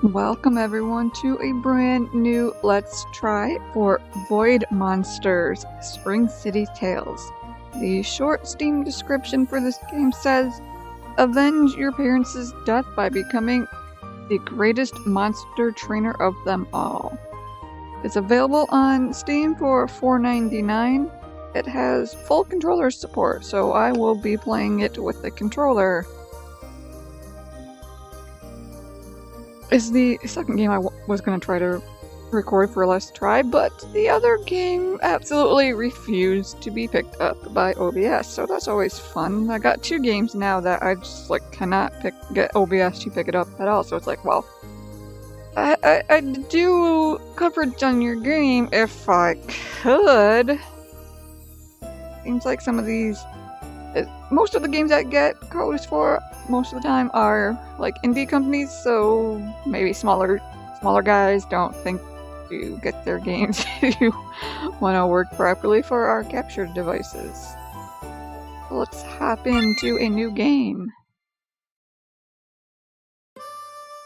Welcome everyone to a brand new Let's Try for Void Monsters Spring City Tales. The short Steam description for this game says, avenge your parents' death by becoming the greatest monster trainer of them all. It's available on Steam for $4.99. It has full controller support, so I will be playing it with the controller. Is the second game I was going to try to record for Let's Try, but the other game absolutely refused to be picked up by OBS, so that's always fun. I got two games now that I just cannot get OBS to pick it up at all, so it's like, well, I'd do coverage on your game if I could. Seems like some of these, most of the games I get codes for most of the time are indie companies, so maybe smaller guys don't think to get their games to want to work properly for our capture devices. So let's hop into a new game.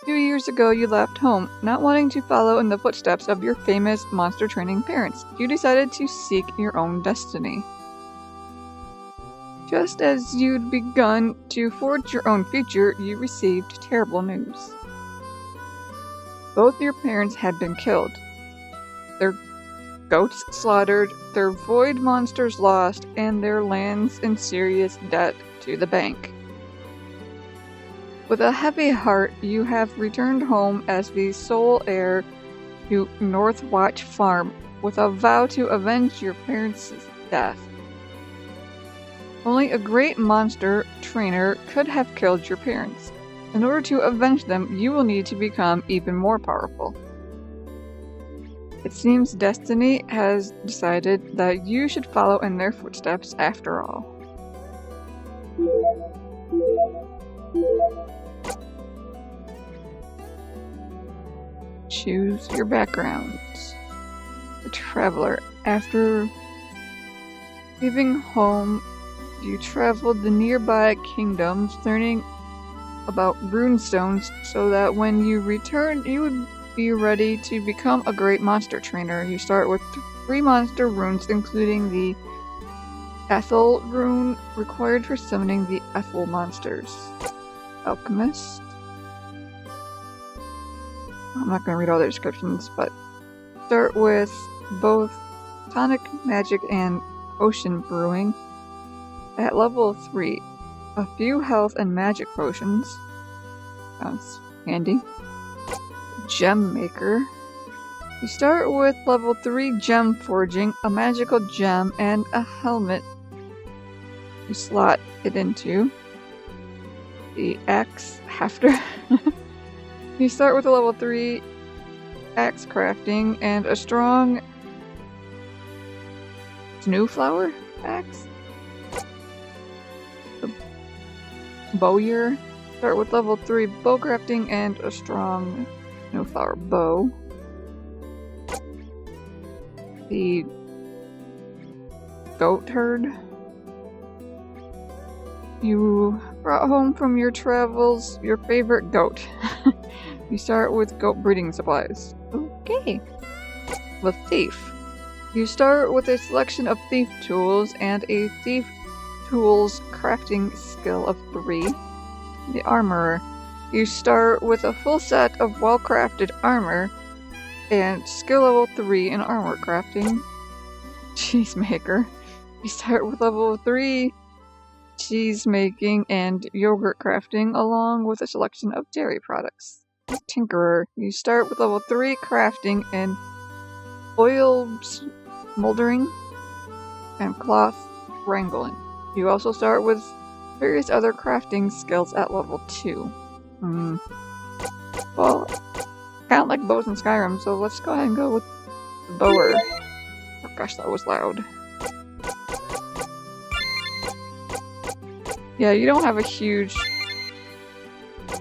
2 years ago, you left home, not wanting to follow in the footsteps of your famous monster training parents. You decided to seek your own destiny. Just as you'd begun to forge your own future, you received terrible news. Both your parents had been killed, their goats slaughtered, their void monsters lost, and their lands in serious debt to the bank. With a heavy heart, you have returned home as the sole heir to Northwatch Farm with a vow to avenge your parents' death. Only a great monster trainer could have killed your parents. In order to avenge them, you will need to become even more powerful. It seems destiny has decided that you should follow in their footsteps after all. Choose your backgrounds. The traveler. After leaving home, you traveled the nearby kingdoms, learning about runestones so that when you return, you would be ready to become a great monster trainer. You start with 3 monster runes, including the Ethel rune, required for summoning the Ethel monsters. Alchemist. I'm not going to read all the descriptions, but start with both tonic magic and potion brewing. At level 3, a few health and magic potions. Sounds handy. Gem Maker. You start with level 3 gem forging, a magical gem, and a helmet. You slot it into. The Axe Hefter. You start with a level 3 axe crafting and a strong snowflower axe. Bowyer. Start with level 3 bow crafting and a strong snowflower bow. The goat herd. You brought home from your travels your favorite goat. You start with goat breeding supplies. Okay. The thief. You start with a selection of thief tools and a thief tools crafting skill of 3. The armorer. You start with a full set of well-crafted armor and skill level 3 in armor crafting. Cheesemaker. You start with level 3 cheese making and yogurt crafting, along with a selection of dairy products. Tinkerer. You start with level 3 crafting and oil smoldering and cloth wrangling. You also start with various other crafting skills at level 2. Well, kind of like bows in Skyrim, so let's go ahead and go with the bower. Oh gosh, that was loud. Yeah, you don't have a huge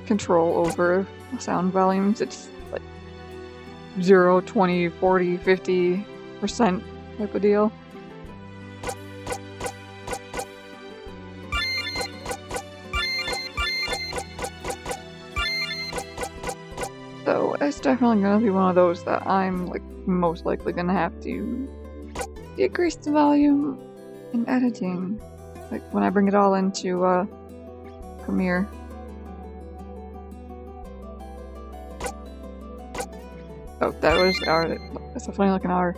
control over sound volumes. It's like 0, 20, 40, 50% type of deal. So So it's definitely gonna be one of those that I'm like most likely gonna have to decrease the volume in editing, like when I bring it all into Premiere. Oh, that was R. That's a funny looking R.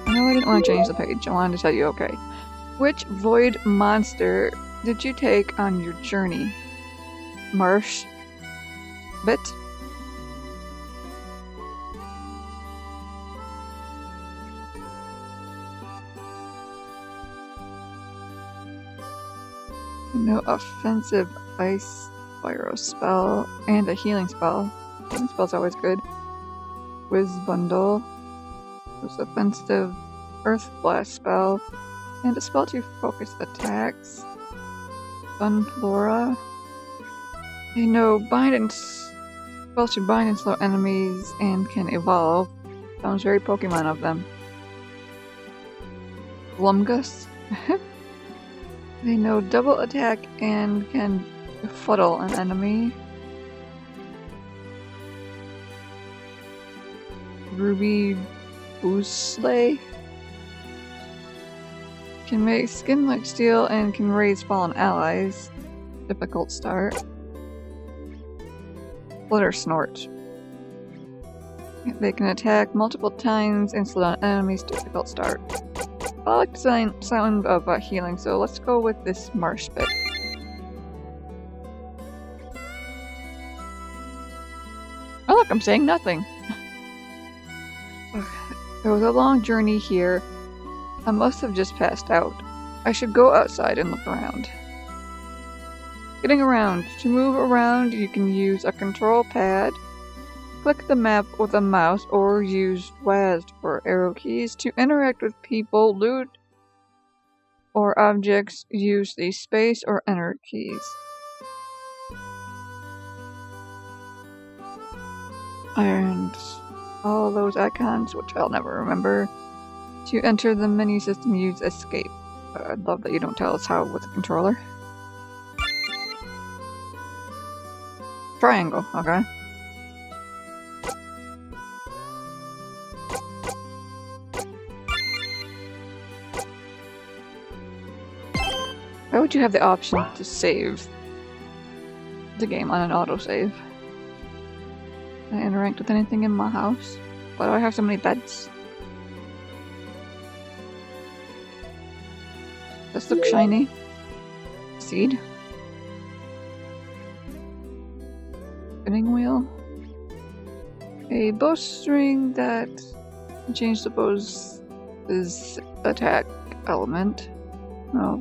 I know I didn't want to change the page. I wanted to tell you, okay. Which void monster did you take on your journey? Marsh? Bit? No offensive ice pyro spell and a healing spell. Healing spell's always good. Whiz bundle. There's offensive earth blast spell and a spell to focus attacks. Sunflora. They know bind and spells to bind and slow enemies and can evolve. Sounds very Pokemon of them. Glumgus. They know double attack and can befuddle an enemy. Ruby Boostley. Can make skin like steel and can raise fallen allies. Difficult start. Flutter Snort. They can attack multiple times and slow down enemies. Difficult start. I like the sound of healing, so let's go with this marsh bit. Oh look, I'm saying nothing. It was a long journey here. I must have just passed out. I should go outside and look around. Getting around. To move around, you can use a control pad, click the map with a mouse, or use WASD for arrow keys. To interact with people, loot, or objects, use the space or enter keys. And all those icons, which I'll never remember. To enter the menu system, use escape. I love that you don't tell us how with the controller. Triangle, okay. Why would you have the option to save the game on an autosave? Can I interact with anything in my house? Why do I have so many beds? This looks shiny. Seed. Spinning wheel. A bowstring that can change the bow's attack element. Oh.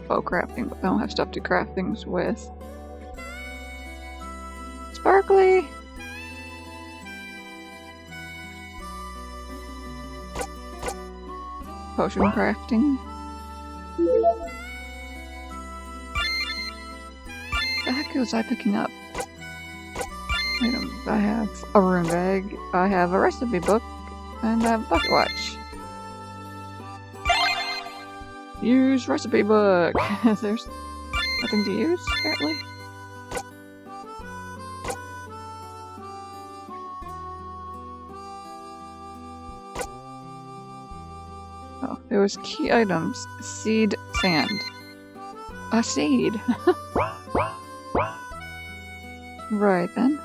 Bow crafting, but I don't have stuff to craft things with. Sparkly! Potion crafting. The heck was I picking up? Items. I have a rune bag, I have a recipe book, and I have a bucket watch. Use recipe book! There's nothing to use, apparently. Oh, there was key items. Seed, sand. A seed! Right then.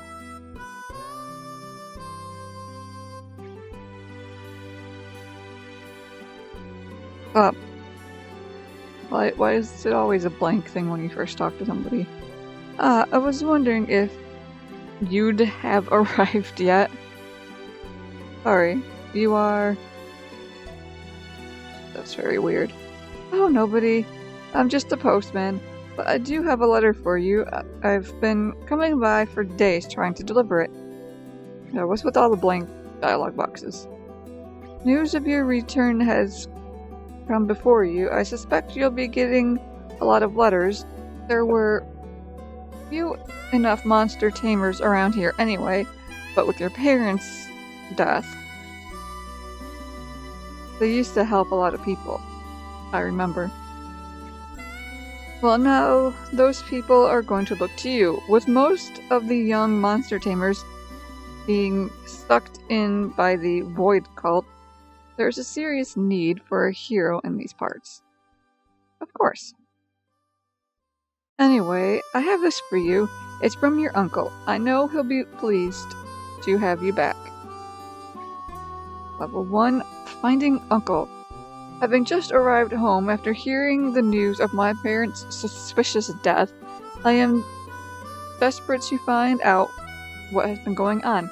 Up. Why is it always a blank thing when you first talk to somebody? I was wondering if you'd have arrived yet. Sorry, you are... That's very weird. Oh, nobody. I'm just a postman. But I do have a letter for you. I've been coming by for days trying to deliver it. What's with all the blank dialogue boxes? News of your return has come before you. I suspect you'll be getting a lot of letters. There were few enough monster tamers around here anyway, but with your parents' death, They used to help a lot of people, I remember. Well, now those people are going to look to you. With most of the young monster tamers being sucked in by the Void Cult, there's a serious need for a hero in these parts. Of course. Anyway, I have this for you. It's from your uncle. I know he'll be pleased to have you back. Level 1, Finding Uncle. Having just arrived home after hearing the news of my parents' suspicious death, I am desperate to find out what has been going on.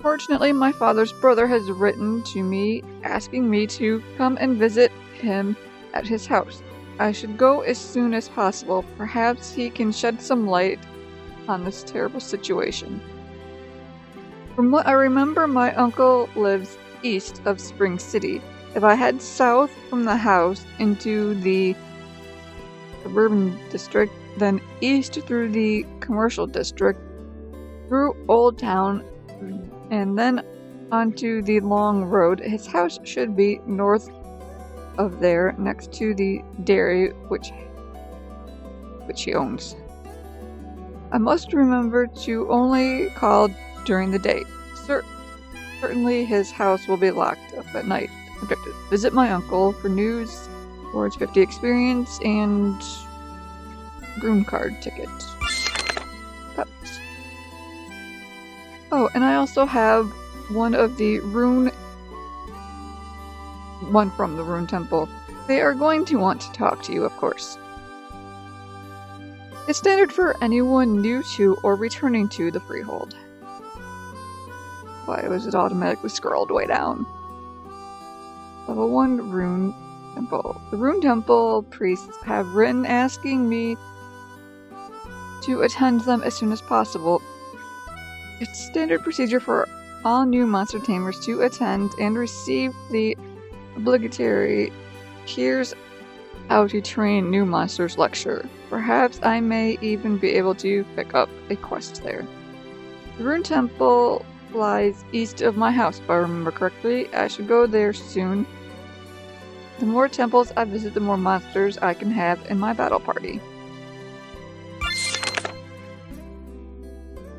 Fortunately, my father's brother has written to me asking me to come and visit him at his house. I should go as soon as possible. Perhaps he can shed some light on this terrible situation. From what I remember, my uncle lives east of Spring City. If I head south from the house into the suburban district, then east through the commercial district, through Old Town, and then onto the long road, his house should be north of there, next to the dairy which he owns. I must remember to only call during the day. Certainly his house will be locked up at night. Objective: visit my uncle for news, towards 50 experience, and rune card ticket. Peps. Oh, and I also have one from the Rune Temple. They are going to want to talk to you, of course. It's standard for anyone new to or returning to the Freehold. Why was it automatically scrolled way down? Level 1 Rune Temple. The Rune Temple priests have written asking me to attend them as soon as possible. It's standard procedure for all new monster tamers to attend and receive the obligatory Here's How to Train New Monsters lecture. Perhaps I may even be able to pick up a quest there. The Rune Temple lies east of my house, if I remember correctly. I should go there soon. The more temples I visit, the more monsters I can have in my battle party.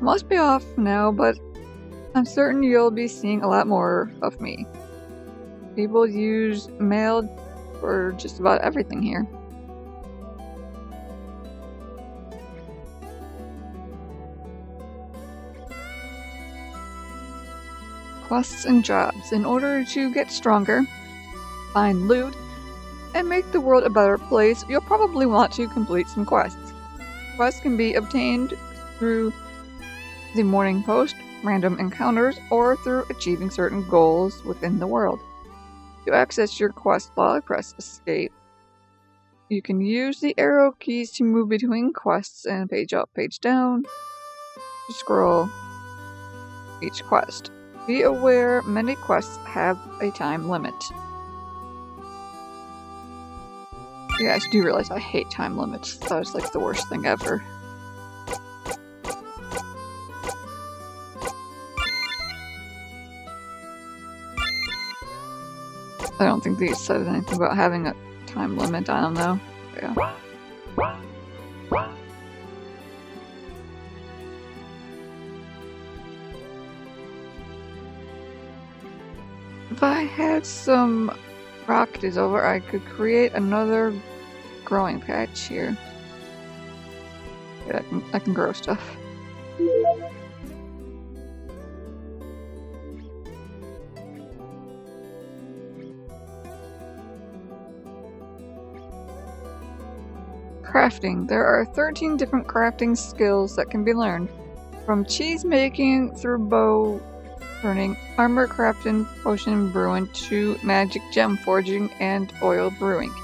I must be off now, but I'm certain you'll be seeing a lot more of me. People use mail for just about everything here. Quests and jobs. In order to get stronger, find loot, and make the world a better place, you'll probably want to complete some quests. Quests can be obtained through the Morning Post, random encounters, or through achieving certain goals within the world. To access your quest log, press Escape. You can use the arrow keys to move between quests and page up, page down, to scroll each quest. Be aware many quests have a time limit. You guys do realize I hate time limits. That was like the worst thing ever. I don't think these said anything about having a time limit, I don't know. But yeah. If I had some rock dissolver, I could create another growing patch here. Yeah, I can grow stuff. Crafting. There are 13 different crafting skills that can be learned, from cheese making through bow turning, armor crafting, potion brewing, to magic gem forging and oil brewing.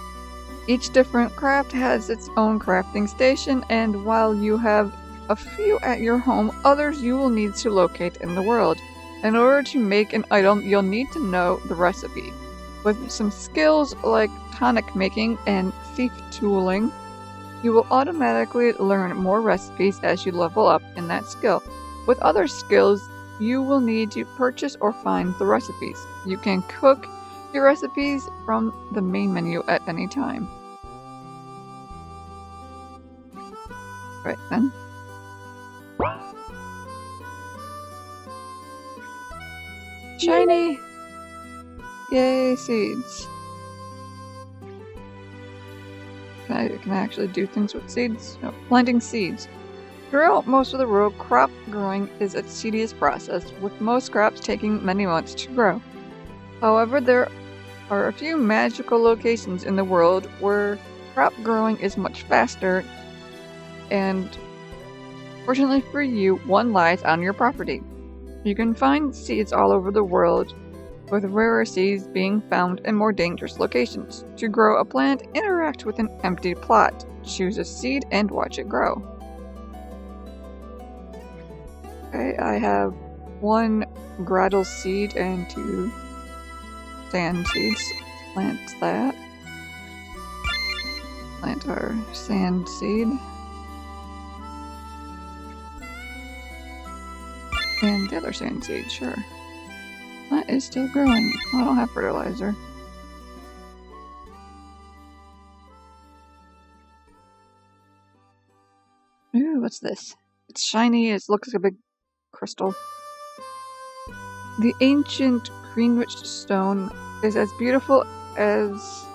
Each different craft has its own crafting station, and while you have a few at your home, others you will need to locate in the world. In order to make an item, you'll need to know the recipe. With some skills like tonic making and thief tooling, you will automatically learn more recipes as you level up in that skill. With other skills, you will need to purchase or find the recipes. You can cook Your recipes from the main menu at any time. Right then. Shiny! Yay, seeds. Can I actually do things with seeds? No, planting seeds. Throughout most of the world, crop growing is a tedious process, with most crops taking many months to grow. However, there are a few magical locations in the world where crop growing is much faster, and fortunately for you, one lies on your property. You can find seeds all over the world, with rarer seeds being found in more dangerous locations. To grow a plant, interact with an empty plot. Choose a seed and watch it grow. Okay, I have 1 grattle seed and 2 sand seeds. Plant that. Plant our sand seed. And the other sand seed, sure. That is still growing. I don't have fertilizer. Ooh, what's this? It's shiny, it looks like a big crystal. The ancient Greenwich stone is as beautiful as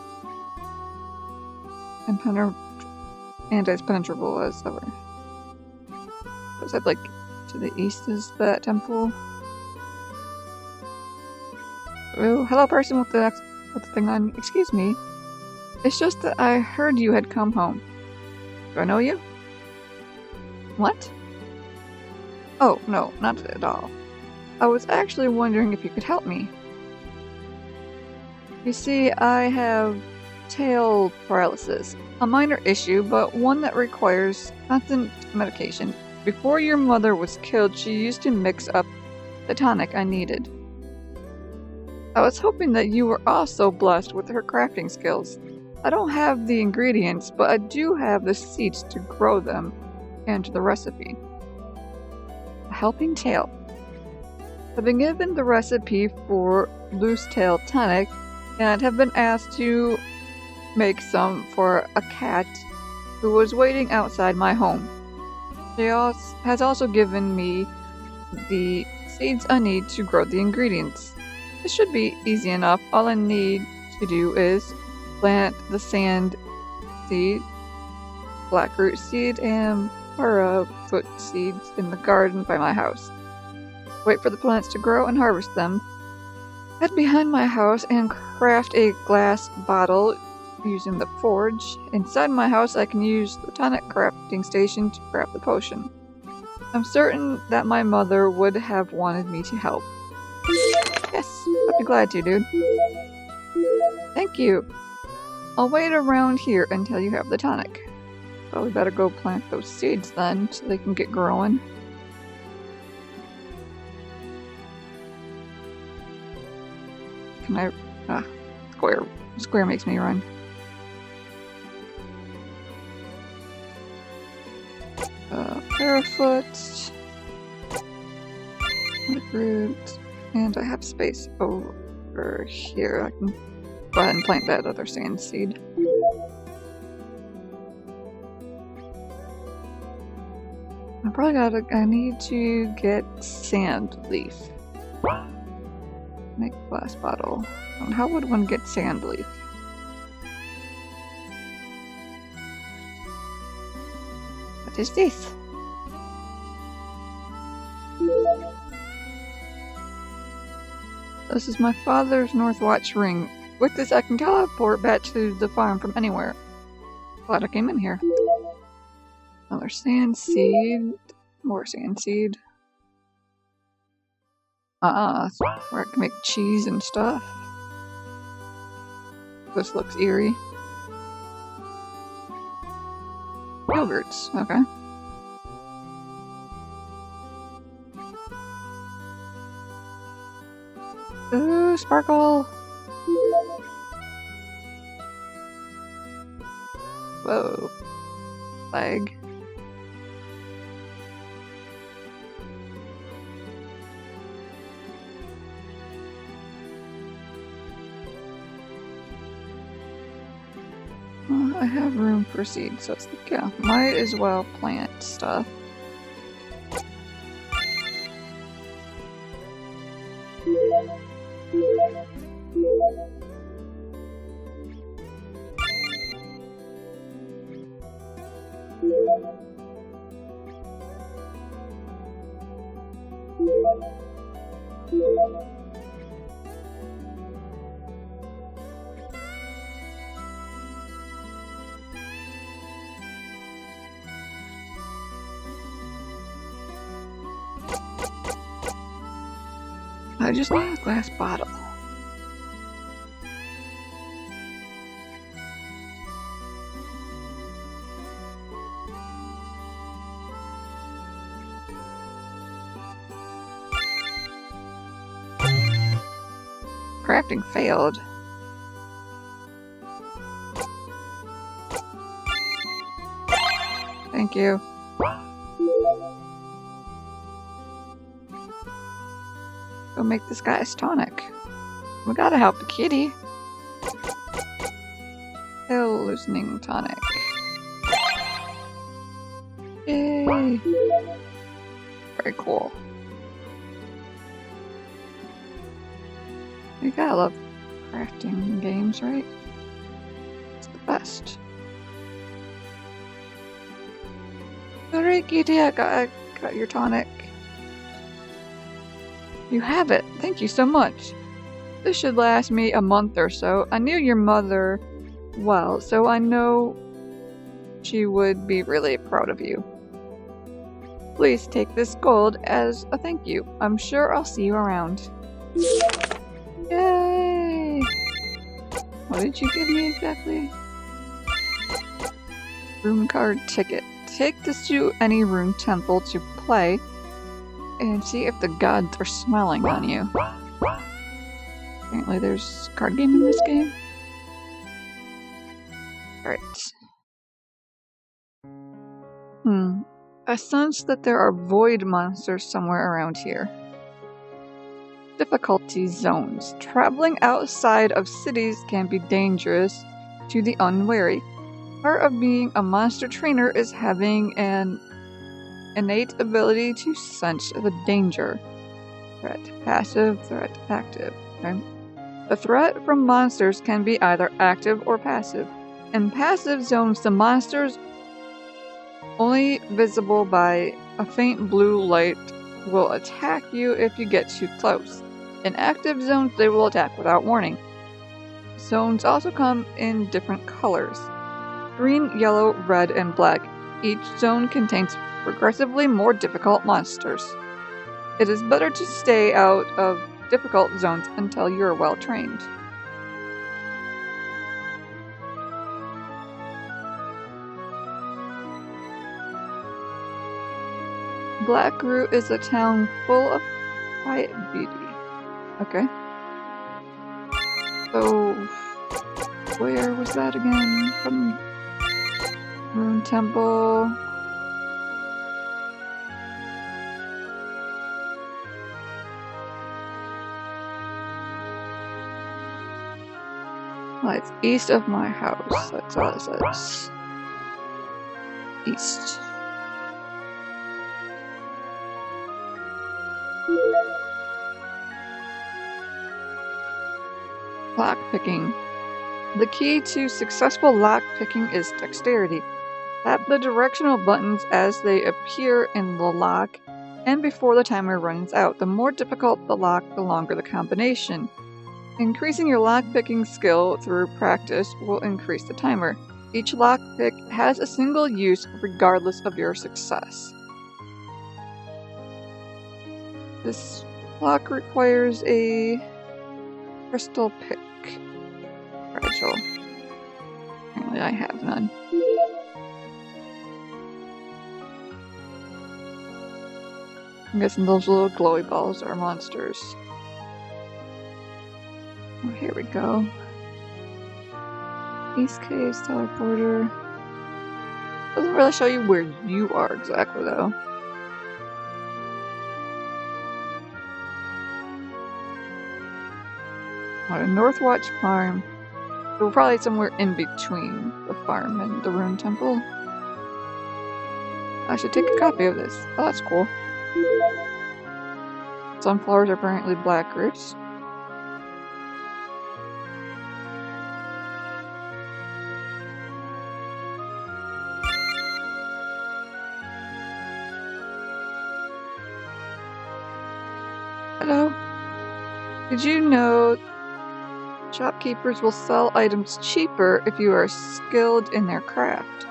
and as penetrable as ever. Was that like to the east is that temple? Oh, hello person with the thing on. Excuse me. It's just that I heard you had come home. Do I know you? What? Oh, no, not at all. I was actually wondering if you could help me. You see, I have tail paralysis. A minor issue, but one that requires constant medication. Before your mother was killed, she used to mix up the tonic I needed. I was hoping that you were also blessed with her crafting skills. I don't have the ingredients, but I do have the seeds to grow them and the recipe. A helping tail. I've been given the recipe for loose tail tonic and have been asked to make some for a cat who was waiting outside my home. She has also given me the seeds I need to grow the ingredients. This should be easy enough. All I need to do is plant the sand seed, blackroot seed, and parafoot seeds in the garden by my house. Wait for the plants to grow and harvest them. Head behind my house and craft a glass bottle using the forge. Inside my house I can use the tonic crafting station to craft the potion. I'm certain that my mother would have wanted me to help. Yes, I'd be glad to, dude. Thank you. I'll wait around here until you have the tonic. Probably better go plant those seeds then, so they can get growing. Can I... Square. Square makes me run. Parafoot. Root. And I have space over here. I can go ahead and plant that other sand seed. I need to get sand leaf. Make glass bottle. How would one get sand leaf? What is this? This is my father's Northwatch ring. With this I can teleport back to the farm from anywhere. Glad I came in here. Another sand seed. More sand seed. Where I can make cheese and stuff. This looks eerie. Yogurts, okay. Ooh, sparkle! Whoa. Flag. I have room for seeds, so it's like, yeah, might as well plant stuff. I just need a glass bottle. Crafting failed. Thank you. Go make this guy's tonic. We gotta help the kitty. Pill loosening tonic. Yay! Very cool. You gotta love crafting games, right? It's the best. Alright, kitty, I got your tonic. You have it. Thank you so much. This should last me a month or so. I knew your mother well, so I know she would be really proud of you. Please take this gold as a thank you. I'm sure I'll see you around. Yay! What did you give me exactly? Rune card ticket. Take this to any rune temple to play and see if the gods are smiling on you. Apparently there's a card game in this game. Alright. I sense that there are void monsters somewhere around here. Difficulty zones. Traveling outside of cities can be dangerous to the unwary. Part of being a monster trainer is having an innate ability to sense the danger. Threat passive, threat active. Okay. The threat from monsters can be either active or passive. In passive zones, the monsters only visible by a faint blue light will attack you if you get too close. In active zones, they will attack without warning. Zones also come in different colors: green, yellow, red, and black. Each zone contains progressively more difficult monsters. It is better to stay out of difficult zones until you are well trained. Blackroot is a town full of quiet beauty. Okay. So, where was that again? From Rune Temple. Well, it's east of my house. That's all it says. East. Lockpicking. The key to successful lockpicking is dexterity. Tap the directional buttons as they appear in the lock and before the timer runs out. The more difficult the lock, the longer the combination. Increasing your lockpicking skill through practice will increase the timer. Each lockpick has a single use regardless of your success. This lock requires a crystal pick. Fragile. Apparently I have none. I'm guessing those little glowy balls are monsters. Oh, here we go. East Caves, teleporter. Doesn't really show you where you are exactly though. Northwatch Farm. So probably somewhere in between the farm and the rune temple. I should take a copy of this. Oh, that's cool. Sunflowers are apparently black roots. Hello. Did you know shopkeepers will sell items cheaper if you are skilled in their craft?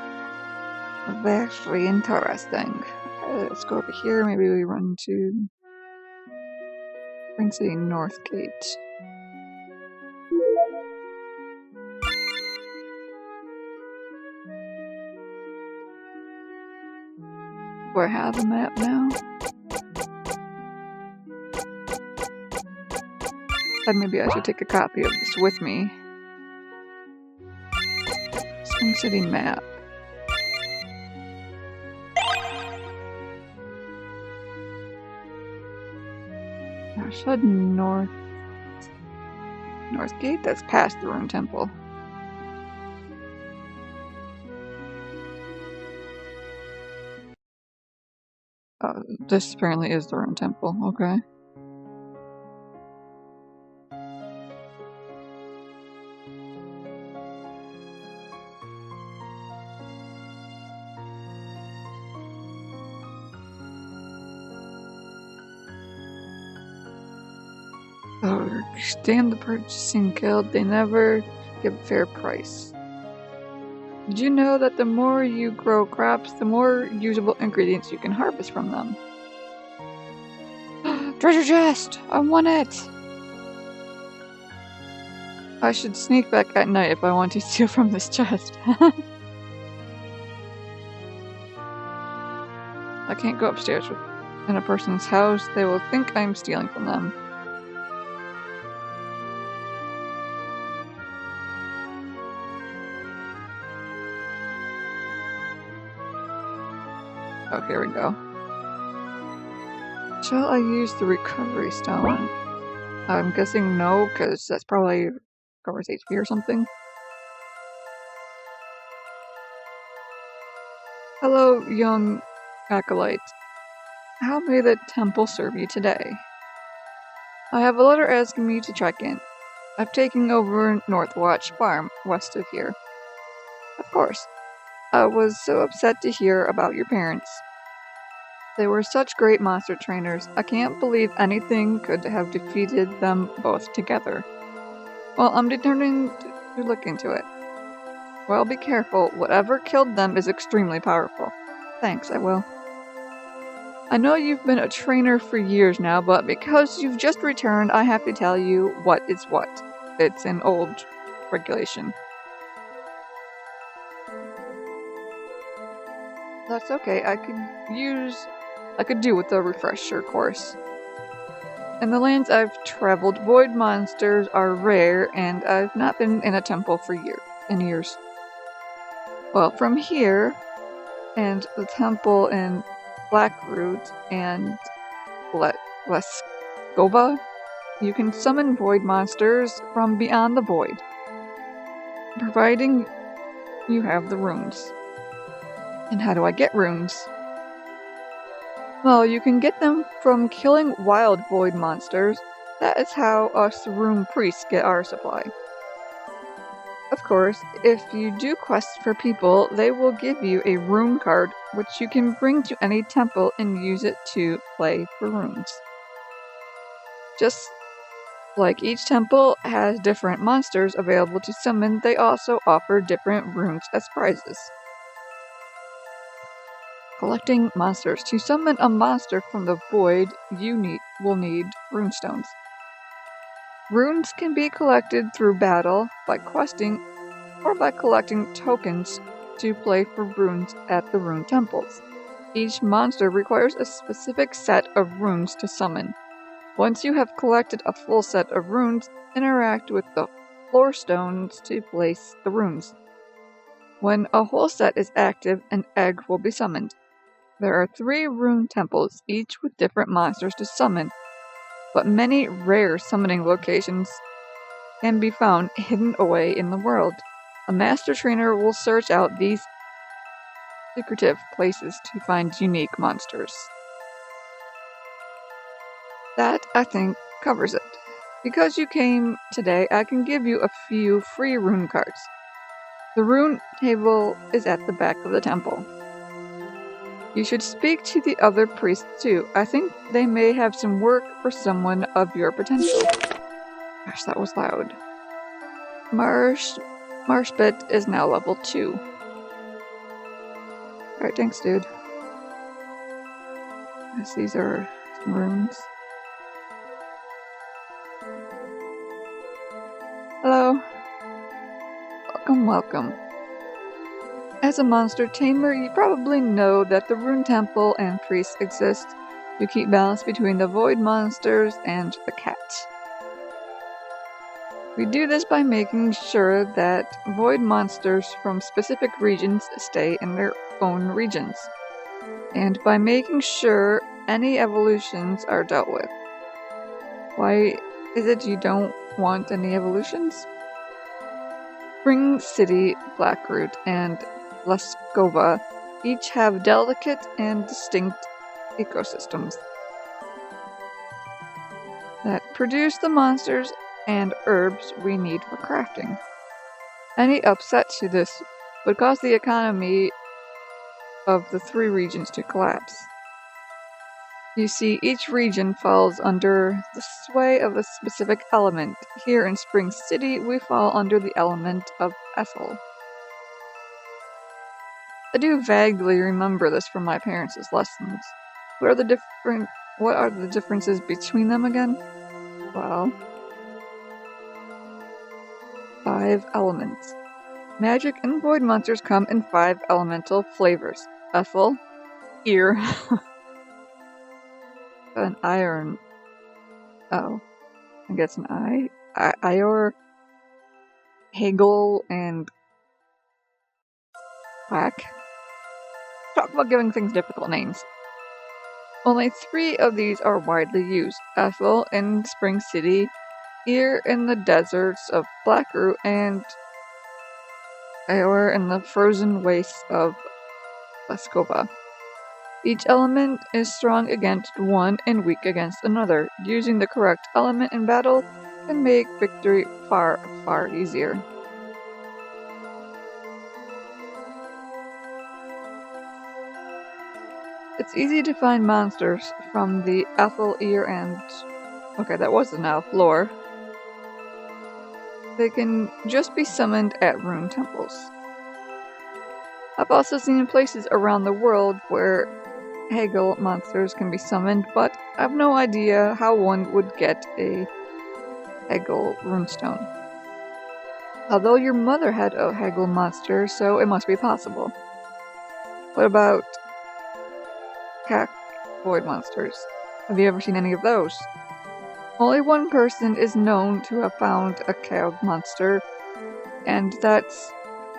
Very interesting. Okay, let's go over here. Maybe we run to Spring City North Gate. Do I have a map now? And maybe I should take a copy of this with me. Spring City map. I should North Gate? That's past the Rune Temple. This apparently is the Rune Temple. Okay. Oh, damn the purchasing guild. They never give a fair price. Did you know that the more you grow crops, the more usable ingredients you can harvest from them? Treasure chest! I want it! I should sneak back at night if I want to steal from this chest. I can't go upstairs in a person's house. They will think I'm stealing from them. Oh, here we go. Shall I use the recovery stone? I'm guessing no, because that's probably covers HP or something. Hello, young acolyte. How may the temple serve you today? I have a letter asking me to check in. I've taken over Northwatch Farm, west of here. Of course. I was so upset to hear about your parents. They were such great monster trainers. I can't believe anything could have defeated them both together. Well, I'm determined to look into it. Well, be careful. Whatever killed them is extremely powerful. Thanks, I will. I know you've been a trainer for years now, but because you've just returned, I have to tell you what is what. It's an old regulation. That's okay. I could do with a refresher course. In the lands I've traveled, void monsters are rare, and I've not been in a temple for years. Well, from here, and the temple in Blackroot and Leskova, you can summon void monsters from beyond the void, providing you have the runes. And how do I get runes? Well, you can get them from killing wild void monsters. That is how us rune priests get our supply. Of course, if you do quests for people, they will give you a rune card, which you can bring to any temple and use it to play for runes. Just like each temple has different monsters available to summon, they also offer different runes as prizes. Collecting monsters. To summon a monster from the void, you will need runestones. Runes can be collected through battle, by questing, or by collecting tokens to play for runes at the rune temples. Each monster requires a specific set of runes to summon. Once you have collected a full set of runes, interact with the floor stones to place the runes. When a whole set is active, an egg will be summoned. There are 3 rune temples, each with different monsters to summon, but many rare summoning locations can be found hidden away in the world. A master trainer will search out these secretive places to find unique monsters. That, I think, covers it. Because you came today, I can give you a few free rune cards. The rune table is at the back of the temple. You should speak to the other priests too. I think they may have some work for someone of your potential. Gosh, that was loud. Marshbit is now level 2. Alright, thanks, dude. Yes, these are some runes. Hello. Welcome, welcome. As a monster tamer, you probably know that the rune temple and priests exist to keep balance between the void monsters and the cat. We do this by making sure that void monsters from specific regions stay in their own regions, and by making sure any evolutions are dealt with. Why is it you don't want any evolutions? Spring City, Blackroot, and Laskova each have delicate and distinct ecosystems that produce the monsters and herbs we need for crafting. Any upset to this would cause the economy of the 3 regions to collapse. You see, each region falls under the sway of a specific element. Here in Spring City, we fall under the element of Ethel. I do vaguely remember this from my parents' lessons. What are the differences between them again? Well, 5 elements. Magic and void monsters come in 5 elemental flavors. Ethel, ear, an iron. Oh, I guess an eye. Ior, Hagel, and Quack. Talk about giving things difficult names. Only 3 of these are widely used. Ethel in Spring City, Ear in the deserts of Blackroot, and Ior in the frozen wastes of Laskova. Each element is strong against one and weak against another. Using the correct element in battle can make victory far, far easier. It's easy to find monsters from the Ethel, Ear, and... okay, that was an elf lore. They can just be summoned at rune temples. I've also seen places around the world where Hagel monsters can be summoned, but I've no idea how one would get a Hagel runestone. Although your mother had a Hagel monster, so it must be possible. What about Kak void monsters? Have you ever seen any of those? Only one person is known to have found a Kak monster, and that's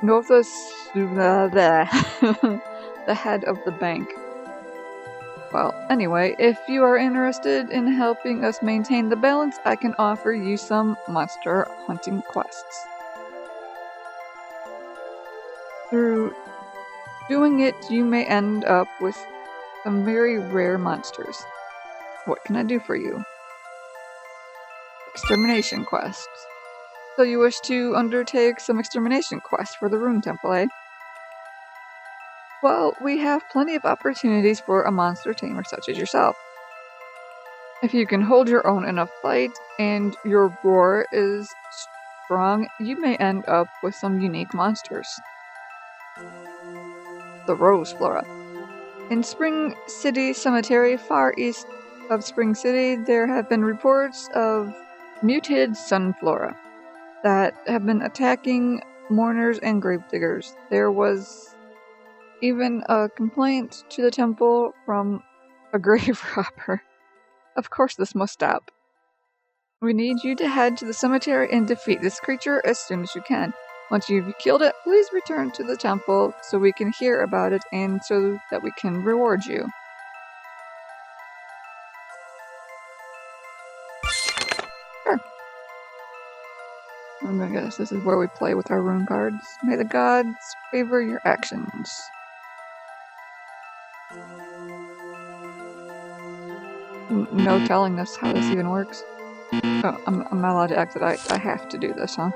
Novus, the head of the bank. Well, anyway, if you are interested in helping us maintain the balance, I can offer you some monster hunting quests. Through doing it, you may end up with some very rare monsters. What can I do for you? Extermination quests. So you wish to undertake some extermination quests for the Rune Temple, eh? Well, we have plenty of opportunities for a monster tamer such as yourself. If you can hold your own in a fight, and your roar is strong, you may end up with some unique monsters. The Rose Flora. In Spring City Cemetery, far east of Spring City, there have been reports of mutated sunflora that have been attacking mourners and gravediggers. There was even a complaint to the temple from a grave robber. Of course this must stop. We need you to head to the cemetery and defeat this creature as soon as you can. Once you've killed it, please return to the temple so we can hear about it and so that we can reward you. Sure. I'm gonna guess this is where we play with our rune cards. May the gods favor your actions. No telling us how this even works. Oh, I'm not allowed to exit. I have to do this, huh?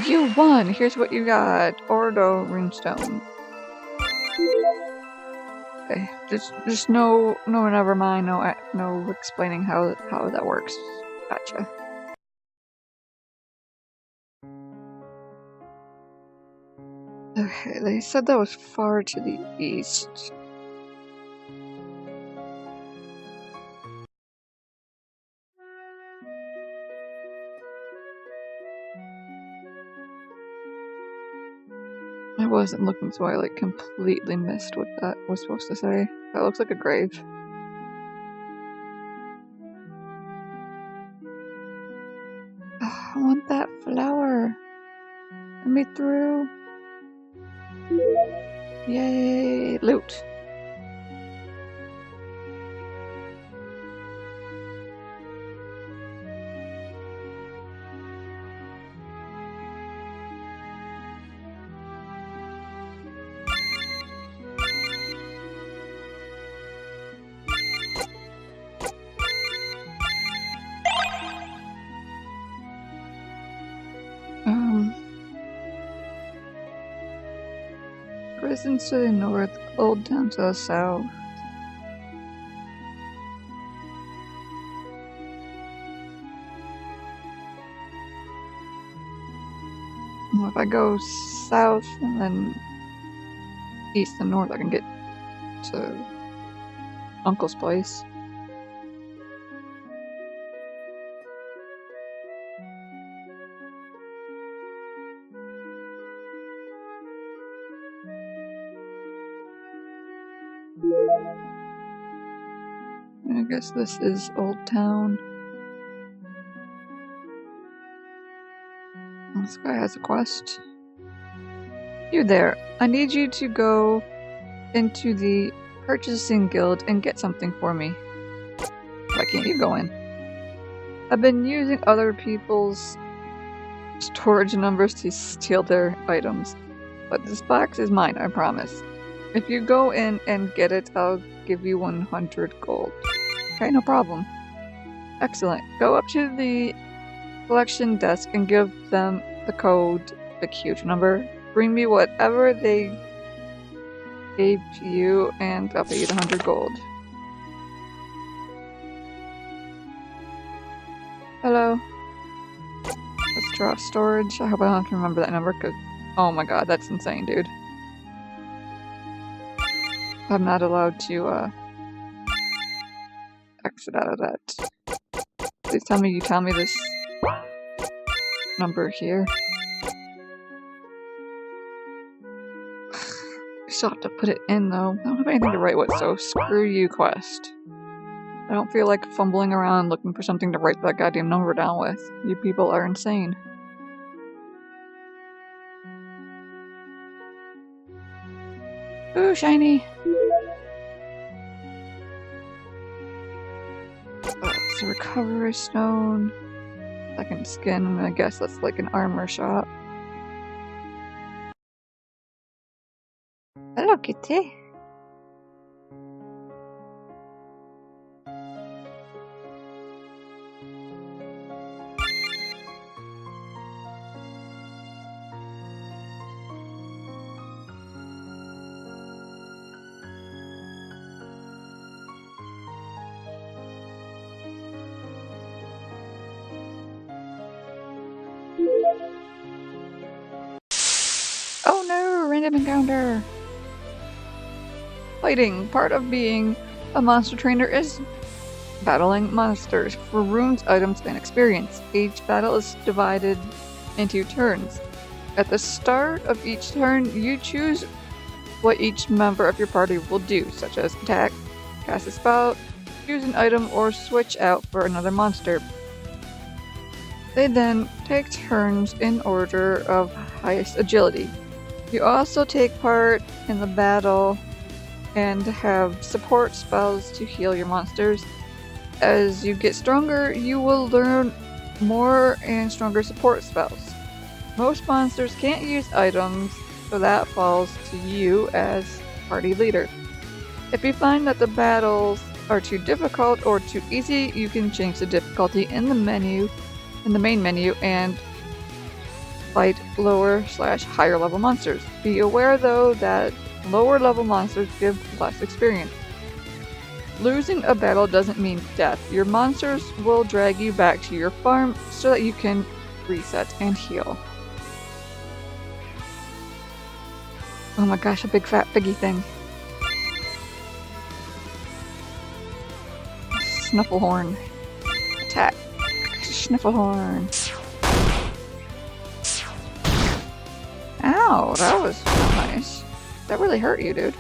You won! Here's what you got. Ordo runestone. Okay, just no, never mind. No explaining how that works. Gotcha. Okay, they said that was far to the east. I wasn't looking, so I like completely missed what that was supposed to say. That looks like a grave. Oh, I want that flower. Let me through. Yay! Loot. Prisons to the north, Old Town to the south. Well, if I go south and then east and north, I can get to Uncle's place. I guess this is Old Town. This guy has a quest. You there. I need you to go into the purchasing guild and get something for me. Why can't you go in? I've been using other people's storage numbers to steal their items, but this box is mine, I promise. If you go in and get it, I'll give you 100 gold. Okay, no problem. Excellent. Go up to the collection desk and give them the code, the huge number. Bring me whatever they gave to you, and I'll pay you the 100 gold. Hello. Let's draw storage. I hope I don't have to remember that number, because oh my god, that's insane, dude. I'm not allowed to exit out of that. Please tell me you tell me this number here. I still have to put it in though. I don't have anything to write with, so screw you, quest. I don't feel like fumbling around looking for something to write that goddamn number down with. You people are insane. Ooh, shiny! It's a recovery stone. Second skin, I guess that's like an armor shop. Hello, kitty. Oh no, random encounter! Fighting. Part of being a monster trainer is battling monsters for runes, items, and experience. Each battle is divided into turns. At the start of each turn, you choose what each member of your party will do, such as attack, cast a spell, choose an item, or switch out for another monster. They then take turns in order of highest agility. You also take part in the battle and have support spells to heal your monsters. As you get stronger, you will learn more and stronger support spells. Most monsters can't use items, so that falls to you as party leader. If you find that the battles are too difficult or too easy, you can change the difficulty in the main menu, and fight lower/higher level monsters. Be aware though that lower level monsters give less experience. Losing a battle doesn't mean death. Your monsters will drag you back to your farm so that you can reset and heal. Oh my gosh, a big fat piggy thing. Snufflehorn. Attack. Snufflehorn. Ow, that was not nice. That really hurt you, dude.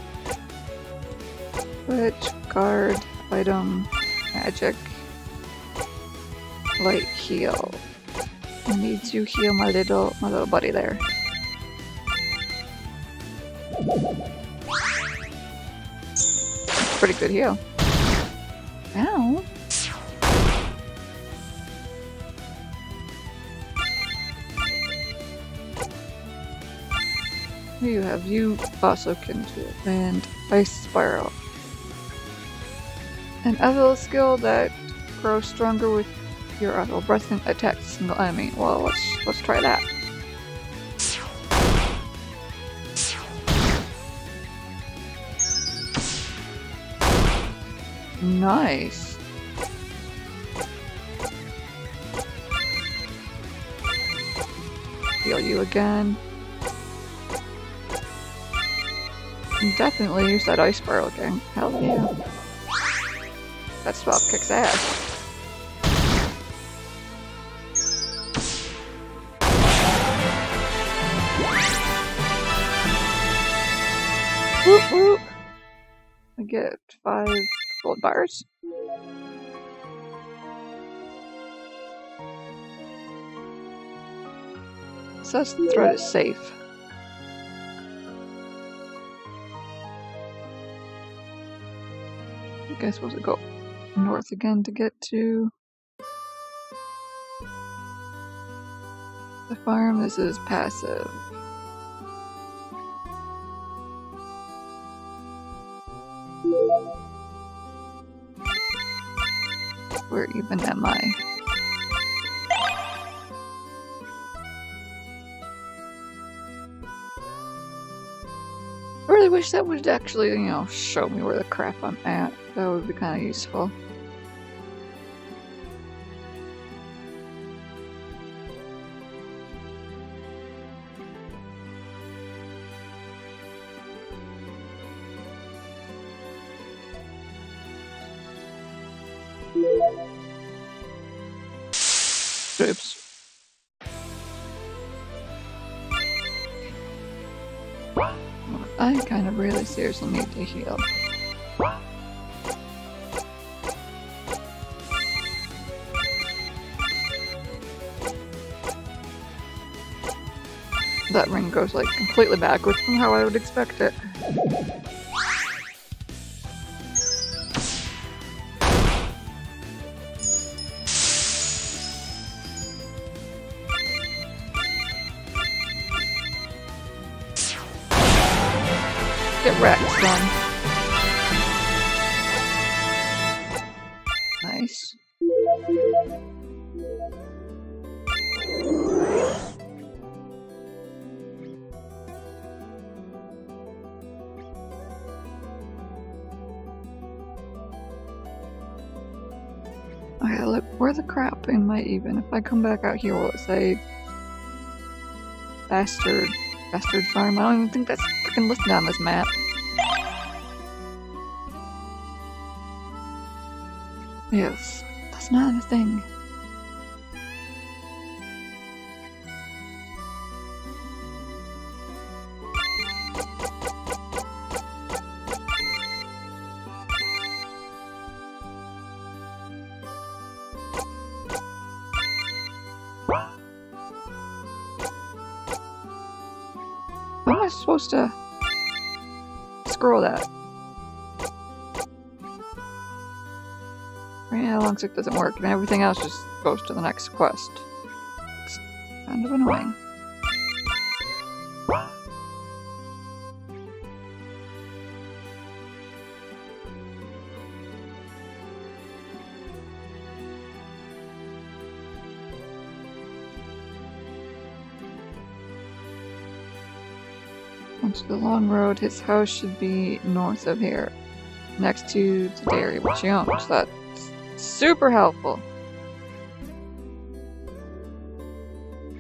Switch, guard, item, magic, light, heal. I need to heal my little buddy there. Pretty good heal. Ow. Here you have, you also can do it. And Ice Spiral. An other skill that grows stronger with your other breath and attacks a single enemy. Well, let's try that. Nice. Heal you again. And definitely use that Ice Spiral again. Hell yeah. That spell kicks ass. Whoop whoop! I get 5 gold bars. Says the threat is safe. I guess we'll go north again to get to the farm. This is passive. Where even am I? I really wish that would actually, show me where the crap I'm at. That would be kind of useful. Oops. I kind of really seriously need to heal. That ring goes like completely backwards from how I would expect it. Get wrecked, son. Nice. Okay, look, where the crap am I even? If I come back out here, will it say Bastard Farm? I don't even think that's freaking listed on this map. Yes, that's not a thing. How am I supposed to scroll that? Yeah, long sick doesn't work, and everything else just goes to the next quest. It's kind of annoying. Onto the long road, his house should be north of here, next to the dairy which he owns. That's super helpful.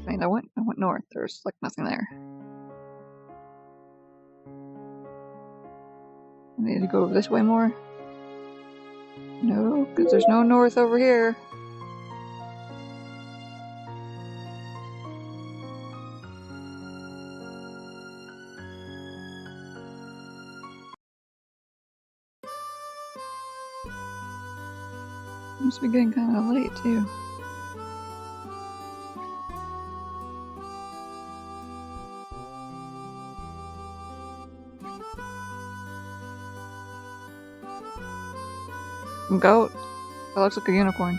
I mean, I went north. There's like nothing there. I need to go this way more. No, because there's no north over here. Must be getting kind of late too. Goat. That looks like a unicorn.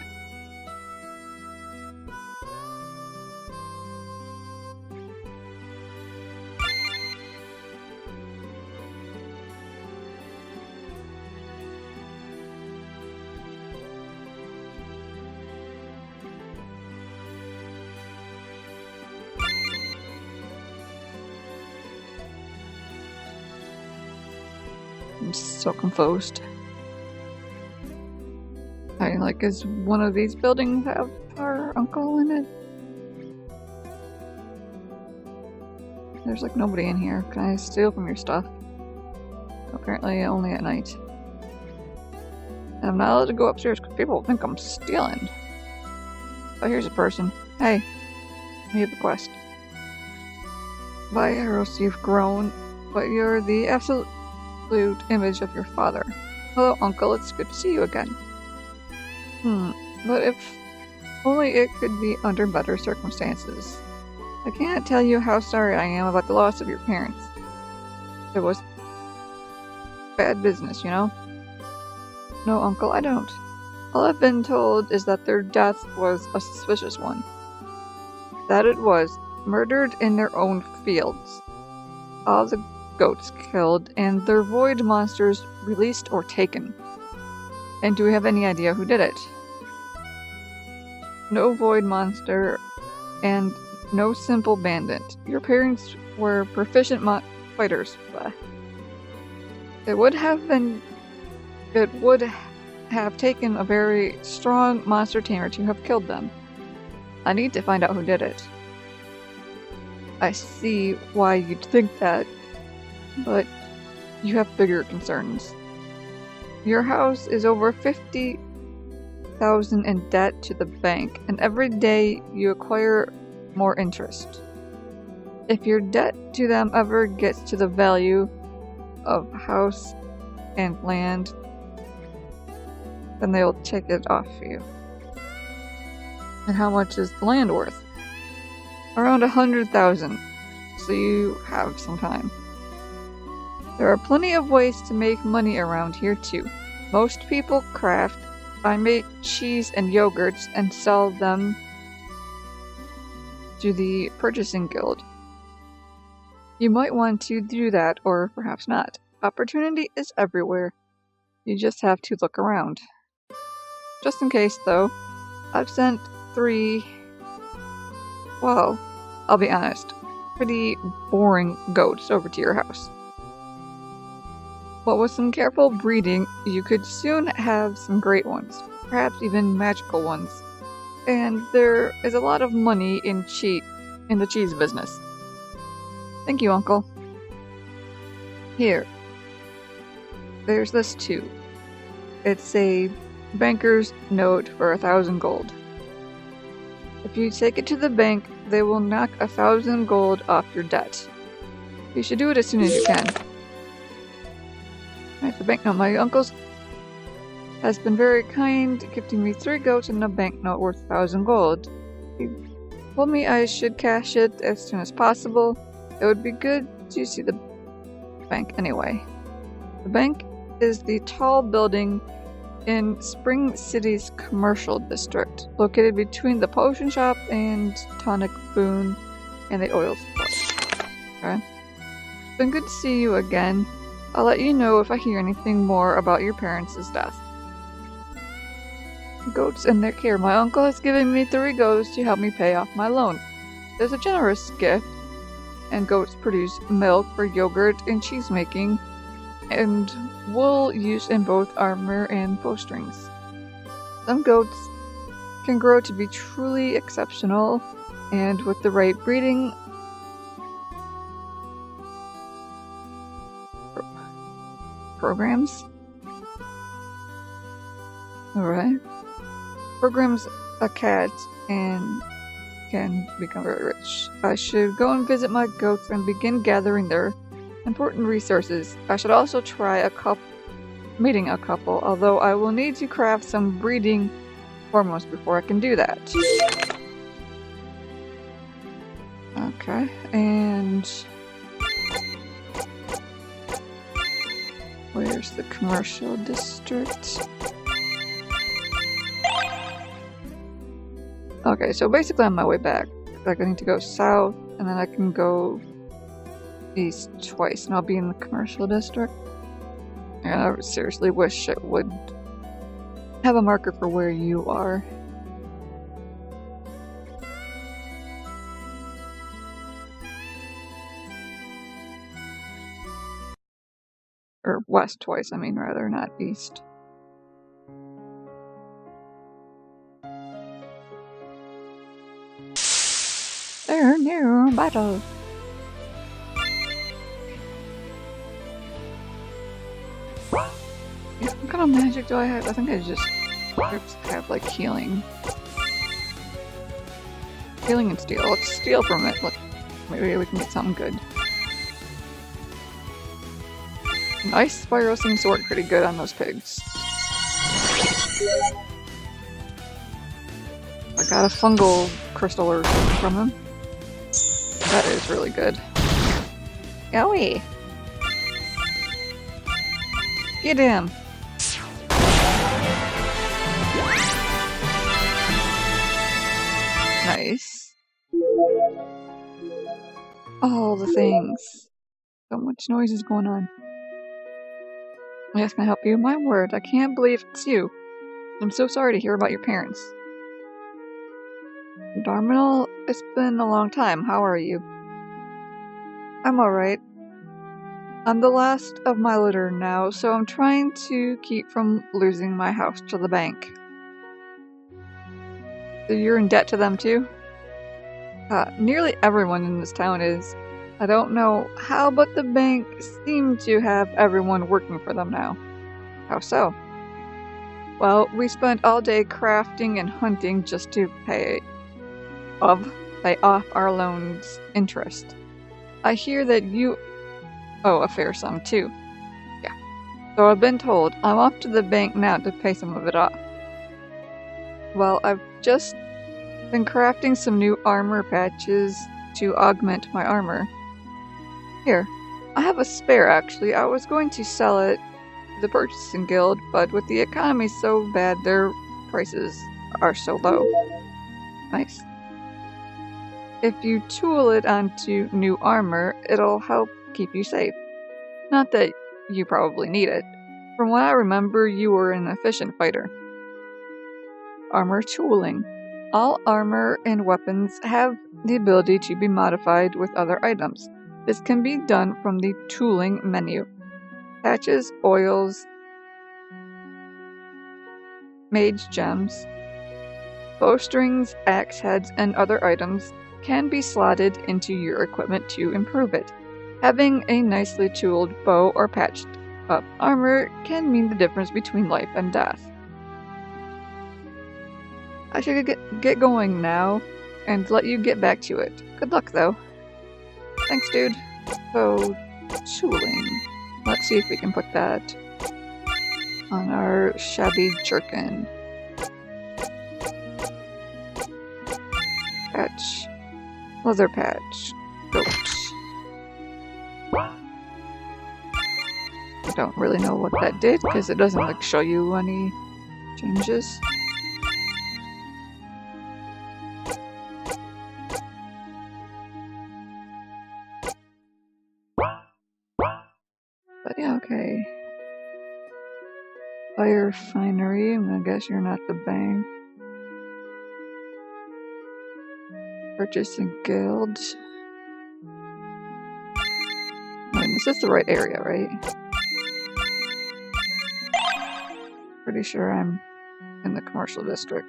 I'm so confused. I mean, like, is one of these buildings have our uncle in it? There's like nobody in here. Can I steal from your stuff? Apparently only at night. And I'm not allowed to go upstairs because people think I'm stealing. Oh, here's a person. Hey, we have a quest. By Eros, you've grown, but you're the absolute image of your father. Hello, uncle. It's good to see you again. But if only it could be under better circumstances. I can't tell you how sorry I am about the loss of your parents. It was bad business, you know? No, uncle, I don't. All I've been told is that their death was a suspicious one. That it was murdered in their own fields. All the goats killed, and their void monsters released or taken. And do we have any idea who did it? No void monster, and no simple bandit. Your parents were proficient fighters. It would have taken a very strong monster tamer to have killed them. I need to find out who did it. I see why you'd think that, but you have bigger concerns. Your house is over 50,000 in debt to the bank, and every day you acquire more interest. If your debt to them ever gets to the value of house and land, then they'll take it off you. And how much is the land worth? Around 100,000, so you have some time. There are plenty of ways to make money around here too. Most people craft. I make cheese and yogurts and sell them to the purchasing guild. You might want to do that, or perhaps not. Opportunity is everywhere. You just have to look around. Just in case, though, I've sent 3, well, I'll be honest, pretty boring goats over to your house. But with some careful breeding, you could soon have some great ones, perhaps even magical ones. And there is a lot of money in the cheese business. Thank you, Uncle. Here. There's this too. It's a banker's note for 1,000 gold. If you take it to the bank, they will knock 1,000 gold off your debt. You should do it as soon as you can. Alright, the banknote. My uncle's has been very kind, gifting me 3 goats and a banknote worth 1,000 gold. He told me I should cash it as soon as possible. It would be good to see the bank anyway. The bank is the tall building in Spring City's commercial district, located between the potion shop and Tonic Boon and the oil supply. Okay. It's been good to see you again. I'll let you know if I hear anything more about your parents' death. Goats and their care. My uncle has given me 3 goats to help me pay off my loan. It's a generous gift, and goats produce milk for yogurt and cheese making, and wool used in both armor and bowstrings. Some goats can grow to be truly exceptional, and with the right breeding programs. Alright. Programs a cat and can become very rich. I should go and visit my goats and begin gathering their important resources. I should also try meeting a couple, although I will need to craft some breeding hormones before I can do that. Okay, and where's the commercial district? Okay, so basically on my way back, like I need to go south, and then I can go east twice, and I'll be in the commercial district. And I seriously wish it would have a marker for where you are. Or west twice, I mean, rather, not east. There, near battle. What kind of magic do I have? I think I just have like healing. Healing and steal. Let's steal from it. Look, maybe we can get something good. Nice Spyro seems to work pretty good on those pigs. I got a fungal crystal or something from him. That is really good. Yowie! Get him! Nice. All the things. So much noise is going on. Yes, can I help you? My word, I can't believe it's you. I'm so sorry to hear about your parents. Darminal, it's been a long time. How are you? I'm alright. I'm the last of my litter now, so I'm trying to keep from losing my house to the bank. So you're in debt to them too? Nearly everyone in this town is. I don't know how, but the bank seemed to have everyone working for them now. How so? Well, we spent all day crafting and hunting just to pay off our loan's interest. I hear that you owe a fair sum too. Yeah. So I've been told. I'm off to the bank now to pay some of it off. Well, I've just been crafting some new armor patches to augment my armor. Here, I have a spare actually. I was going to sell it to the purchasing guild, but with the economy so bad, their prices are so low. Nice. If you tool it onto new armor, it'll help keep you safe. Not that you probably need it. From what I remember, you were an efficient fighter. Armor tooling. All armor and weapons have the ability to be modified with other items. This can be done from the tooling menu. Patches, oils, mage gems, bowstrings, axe heads, and other items can be slotted into your equipment to improve it. Having a nicely tooled bow or patched up armor can mean the difference between life and death. I should get going now and let you get back to it. Good luck though. Thanks, dude. So, tooling. Let's see if we can put that on our shabby jerkin. Patch. Leather patch. Goat. I don't really know what that did, because it doesn't like show you any changes. But yeah, okay. Fire refinery, I'm gonna guess you're not the bank. Purchasing guild. I mean, this is the right area, right? Pretty sure I'm in the commercial district.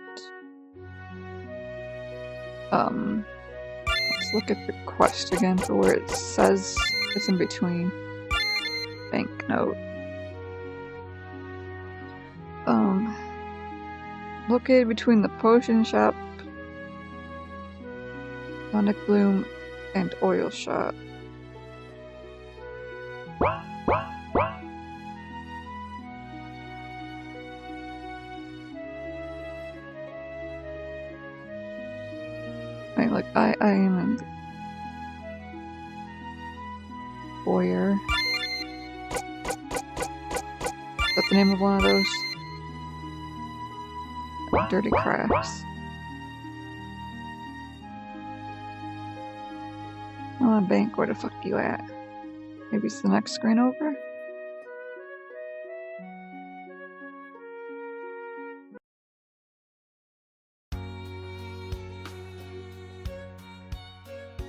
Let's look at the quest again for where it says it's in between. Banknote. Located between the potion shop, tonic bloom, and oil shop. Right, like I am in the foyer. Is that the name of one of those? Dirty crafts. Oh, bank, where the fuck you at? Maybe it's the next screen over?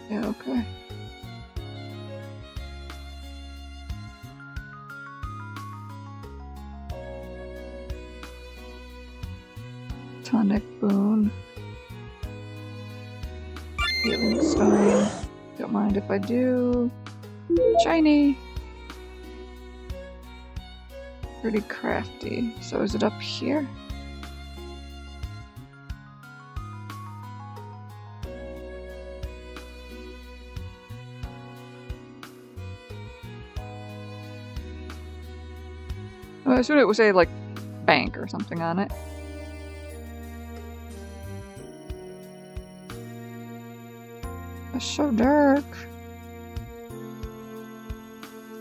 Yeah, okay. Tonic boon. Healing stone. Don't mind if I do. Shiny! Pretty crafty. So is it up here? I assume it would say like bank or something on it. It's so dark.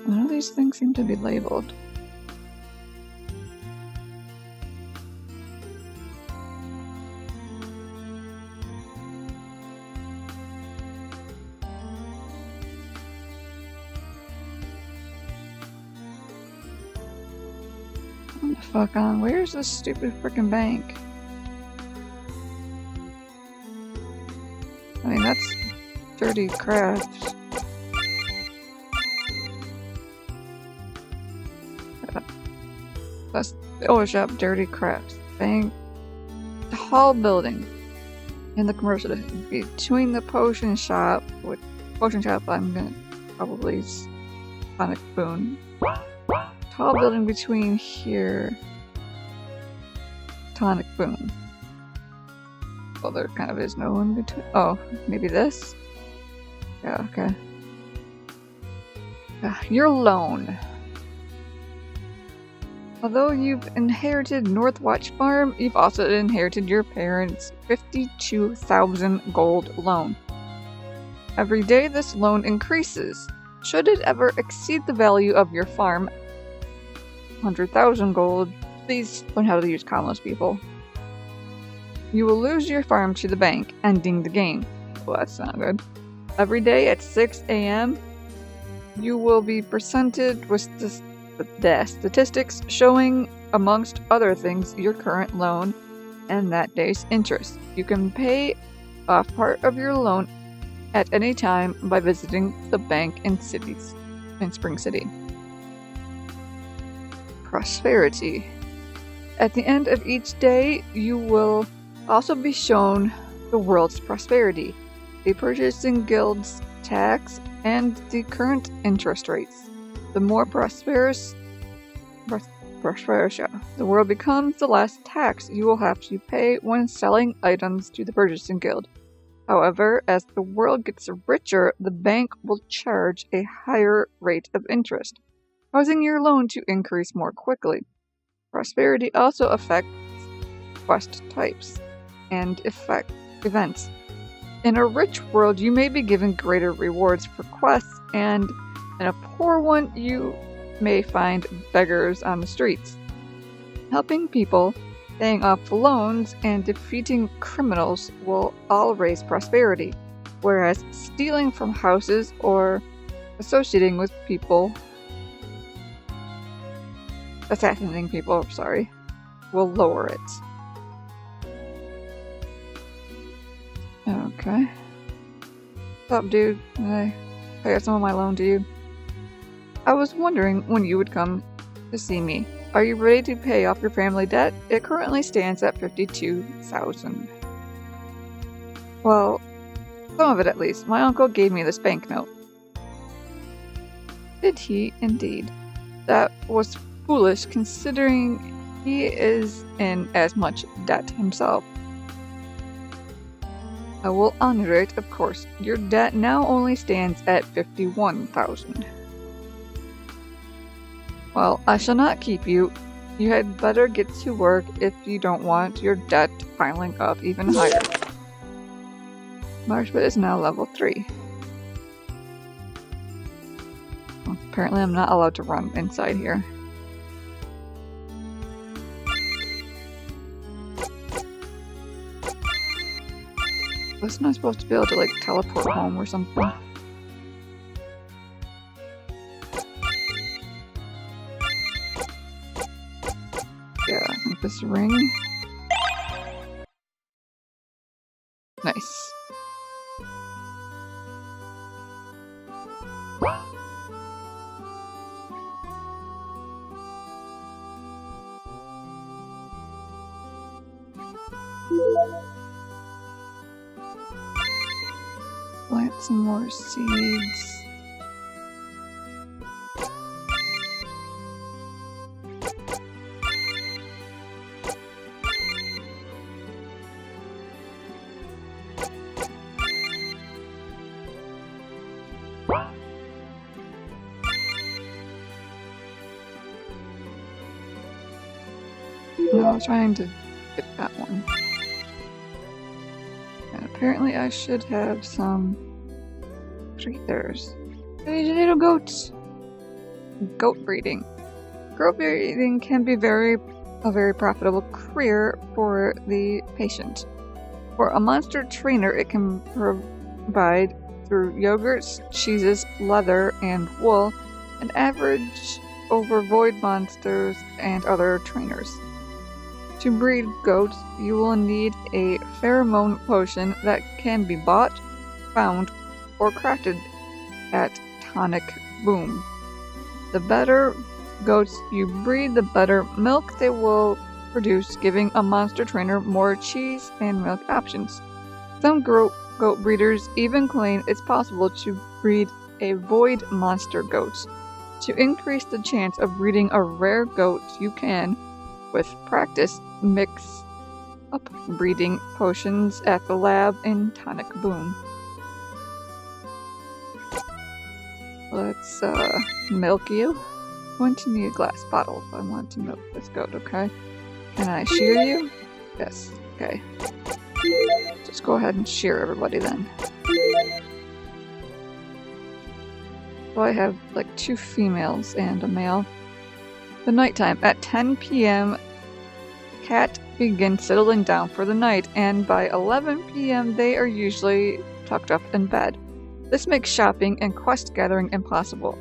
None of these things seem to be labeled. What the fuck on? Where's this stupid frickin' bank? I mean, that's dirty crafts. That's the oil shop, dirty crafts. Bank, the hall building, in the commercial district. Between the potion shop, with potion shop, I'm gonna probably tonic boon. Tall building between here, tonic boon. Well, there kind of is no one between. Oh, maybe this? Yeah, okay. Your loan. Although you've inherited Northwatch Farm, you've also inherited your parents' 52,000 gold loan. Every day this loan increases. Should it ever exceed the value of your farm, 100,000 gold, please learn how to use commas, people. You will lose your farm to the bank, ending the game. Well, that's not good. Every day at 6 a.m., you will be presented with the statistics showing, amongst other things, your current loan and that day's interest. You can pay off part of your loan at any time by visiting the bank in Spring City. Prosperity. At the end of each day, you will also be shown the world's prosperity, the purchasing guild's tax, and the current interest rates. The more prosperous the world becomes, the less tax you will have to pay when selling items to the purchasing guild. However, as the world gets richer, the bank will charge a higher rate of interest, causing your loan to increase more quickly. Prosperity also affects quest types and events. In a rich world, you may be given greater rewards for quests, and in a poor one, you may find beggars on the streets. Helping people paying off loans, and defeating criminals will all raise prosperity, whereas stealing from houses or associating with people, assassinating people, sorry, will lower it. Okay. What's up, dude? Can I pay off some of my loan to you? I was wondering when you would come to see me. Are you ready to pay off your family debt? It currently stands at 52,000. Well, some of it at least. My uncle gave me this banknote. Did he indeed? That was foolish considering he is in as much debt himself. I will honor it, of course. Your debt now only stands at 51,000. Well, I shall not keep you. You had better get to work if you don't want your debt piling up even higher. Marshmallow is now level 3. Well, apparently I'm not allowed to run inside here. Wasn't I supposed to be able to like teleport home or something? Yeah, I think this ring. Nice. Plant some more seeds. No, I was trying to get that one. And apparently I should have some breeders. These little goats. Goat breeding. Goat breeding can be a very profitable career for the patient. For a monster trainer, it can provide through yogurts, cheeses, leather, and wool, an average over void monsters and other trainers. To breed goats, you will need a pheromone potion that can be bought, found, or crafted at Tonic Boom. The better goats you breed, the better milk they will produce, giving a monster trainer more cheese and milk options. Some goat breeders even claim it's possible to breed a void monster goat. To increase the chance of breeding a rare goat, you can, with practice, mix up breeding potions at the lab in Tonic Boom. Let's milk you. I'm going to need a glass bottle if I want to milk this goat, okay? Can I shear you? Yes, okay. Just go ahead and shear everybody then. So I have like 2 females and a male. The nighttime. At 10 p.m. cat begins settling down for the night, and by 11 p.m. they are usually tucked up in bed. This makes shopping and quest gathering impossible,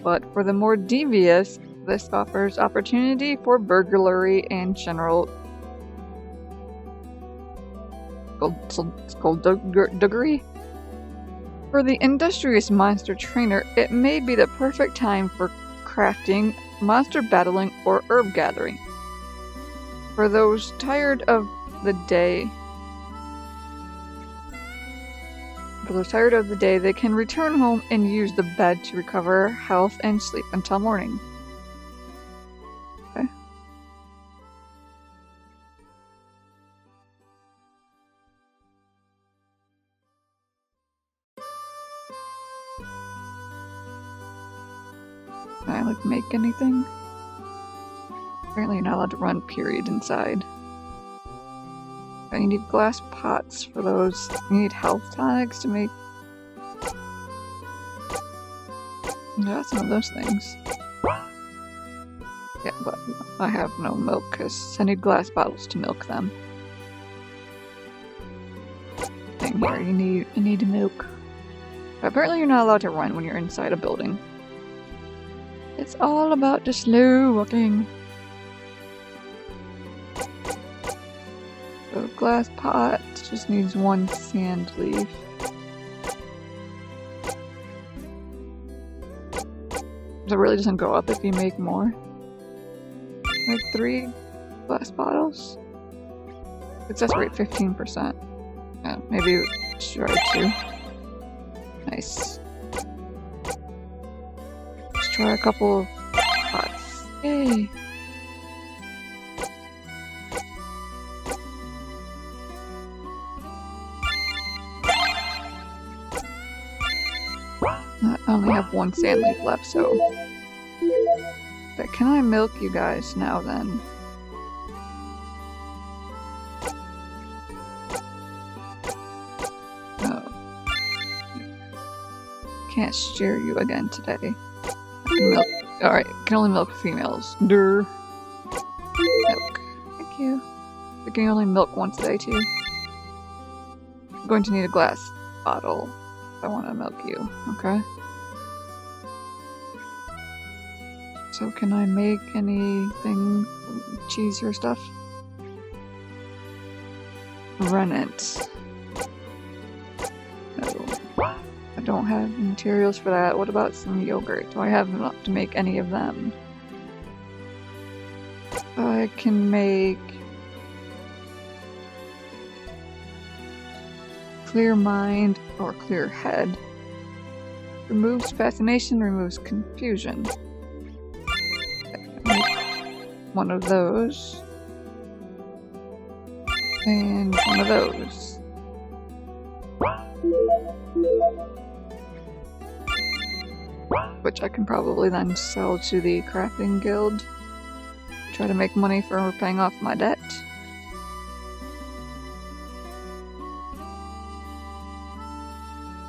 but for the more devious, this offers opportunity for burglary and general skullduggery. For the industrious monster trainer, it may be the perfect time for crafting, monster battling, or herb gathering. For those tired of the day, they can return home and use the bed to recover health and sleep until morning. Okay. Can I, like, make anything? Apparently you're not allowed to run, period, inside. You need glass pots for those. You need health tonics to make... I got some of those things. Yeah, but I have no milk because I need glass bottles to milk them. Thing here, you need milk. But apparently you're not allowed to run when you're inside a building. It's all about the slow walking. So glass pot just needs 1 sand leaf. So it really doesn't go up if you make more. Like 3 glass bottles. Success rate 15%. Yeah, maybe try 2. Nice. Let's try a couple of pots. Yay! I only have 1 sand leaf left, so... But can I milk you guys now then? Oh. Can't steer you again today. Milk. Alright, can only milk females. Durr. Milk. Thank you. I can only milk once a day too. I'm going to need a glass bottle if I want to milk you, okay? So can I make anything, cheese or stuff? Rennet. No. I don't have materials for that. What about some yogurt? Do I have enough to make any of them? I can make... Clear mind or clear head. Removes fascination, removes confusion. One of those. And one of those. Which I can probably then sell to the crafting guild. Try to make money for paying off my debt.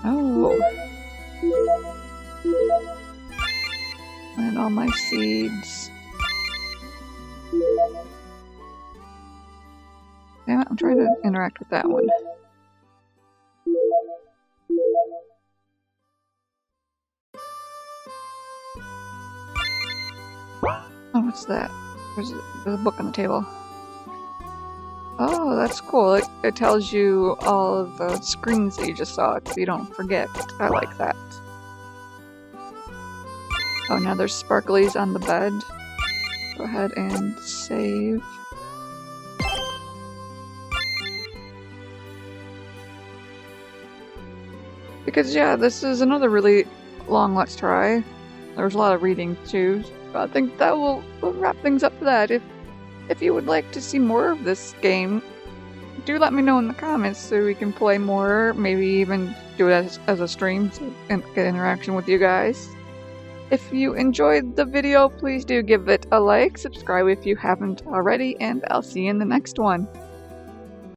Oh. And all my seeds. Damn it, I'm trying to interact with that one. Oh, what's that? There's a book on the table. Oh, that's cool. It tells you all of the screens that you just saw so you don't forget. I like that. Oh, now there's sparklies on the bed. Go ahead and save. Because yeah, this is another really long Let's Try. There's a lot of reading too. But I think that will wrap things up for that. If you would like to see more of this game, do let me know in the comments so we can play more, maybe even do it as a stream and get interaction with you guys. If you enjoyed the video, please do give it a like, subscribe if you haven't already, and I'll see you in the next one.